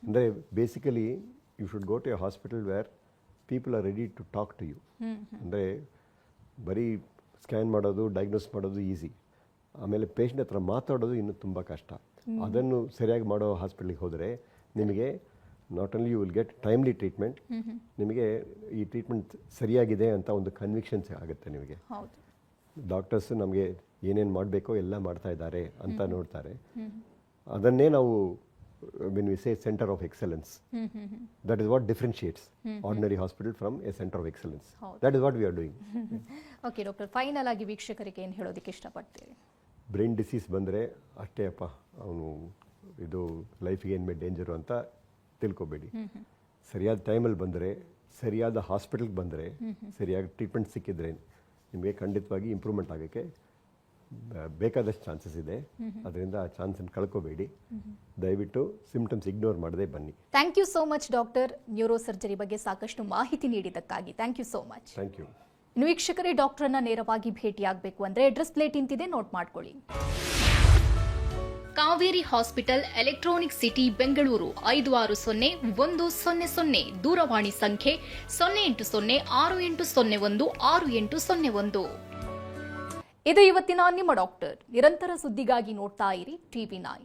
ಅಂದರೆ basically you should go to a hospital where people are ready to talk to you. ಅಂದರೆ ಬರೀ ಸ್ಕ್ಯಾನ್ ಮಾಡೋದು, ಡಯಾಗ್ನೋಸ್ ಮಾಡೋದು ಈಸಿ, ಆಮೇಲೆ ಪೇಷಂಟ್ ಹತ್ರ ಮಾತಾಡೋದು ಇನ್ನೂ ತುಂಬ ಕಷ್ಟ. ಅದನ್ನು ಸರಿಯಾಗಿ ಮಾಡೋ ಹಾಸ್ಪಿಟ್ಲಿಗೆ ಹೋದರೆ ನಿಮಗೆ not only you will get timely treatment, ನಿಮಗೆ ಈ ಟ್ರೀಟ್ಮೆಂಟ್ ಸರಿಯಾಗಿದೆ ಅಂತ ಒಂದು ಕನ್ವಿಕ್ಷನ್ಸ್ ಆಗುತ್ತೆ ನಿಮಗೆ. ಡಾಕ್ಟರ್ಸ್ ನಮಗೆ ಏನೇನು ಮಾಡಬೇಕೋ ಎಲ್ಲ ಮಾಡ್ತಾ ಇದ್ದಾರೆ ಅಂತ ನೋಡ್ತಾರೆ. ಅದನ್ನೇ ನಾವು when we say center of excellence, that is what differentiates ordinary hospital from a center of excellence. That is what we are doing. Okay doctor, final ಆಗಿ ವೀಕ್ಷಕರಿಗೆ ಏನು ಹೇಳೋದಕ್ಕೆ ಇಷ್ಟಪಡ್ತೀರಿ? ಬ್ರೈನ್ ಡಿಸೀಸ್ ಬಂದರೆ ಅಷ್ಟೇ ಅಪ್ಪ, ಅವನು ಇದು ಲೈಫಿಗೆ ಏನು ಡೇಂಜರು ಅಂತ ತಿಳ್ಕೊಬೇಡಿ. ಸರಿಯಾದ ಟೈಮಲ್ಲಿ ಬಂದರೆ, ಸರಿಯಾದ ಹಾಸ್ಪಿಟಲ್ಗೆ ಬಂದರೆ, ಸರಿಯಾದ ಟ್ರೀಟ್ಮೆಂಟ್ ಸಿಕ್ಕಿದ್ರೆ ನಿಮಗೆ ಖಂಡಿತವಾಗಿ ಇಂಪ್ರೂವ್ಮೆಂಟ್ ಆಗೋಕ್ಕೆ ಬೇಕಾದಷ್ಟು ಚಾನ್ಸಸ್ ಇದೆ. ಅದರಿಂದ ಆ ಚಾನ್ಸನ್ನು ಕಳ್ಕೋಬೇಡಿ. ದಯವಿಟ್ಟು ಸಿಂಪ್ಟಮ್ಸ್ ಇಗ್ನೋರ್ ಮಾಡದೆ ಬನ್ನಿ. Thank you so much doctor. Neuro surgery ಬಗ್ಗೆ ಸಾಕಷ್ಟು ಮಾಹಿತಿ ನೀಡಿದ್ದಕ್ಕಾಗಿ thank you so much. Thank you. ಇನ್ನು ವೀಕ್ಷಕರೇ, ಡಾಕ್ಟರನ್ನ ನೇರವಾಗಿ ಭೇಟಿಯಾಗಬೇಕು ಅಂದರೆ ಅಡ್ರೆಸ್ ಪ್ಲೇಟ್ ಇಂತಿದೆ, ನೋಟ್ ಮಾಡ್ಕೊಳ್ಳಿ. Kaveri hospital, electronic city, Bengaluru 560100. ದೂರವಾಣಿ ಸಂಖ್ಯೆ 0806801601. ಇದು ಇವತ್ತಿನ ನಿಮ್ಮ ಡಾಕ್ಟರ್. ನಿರಂತರ ಸುದ್ದಿಗಾಗಿ ನೋಡ್ತಾ ಇರಿ TV9.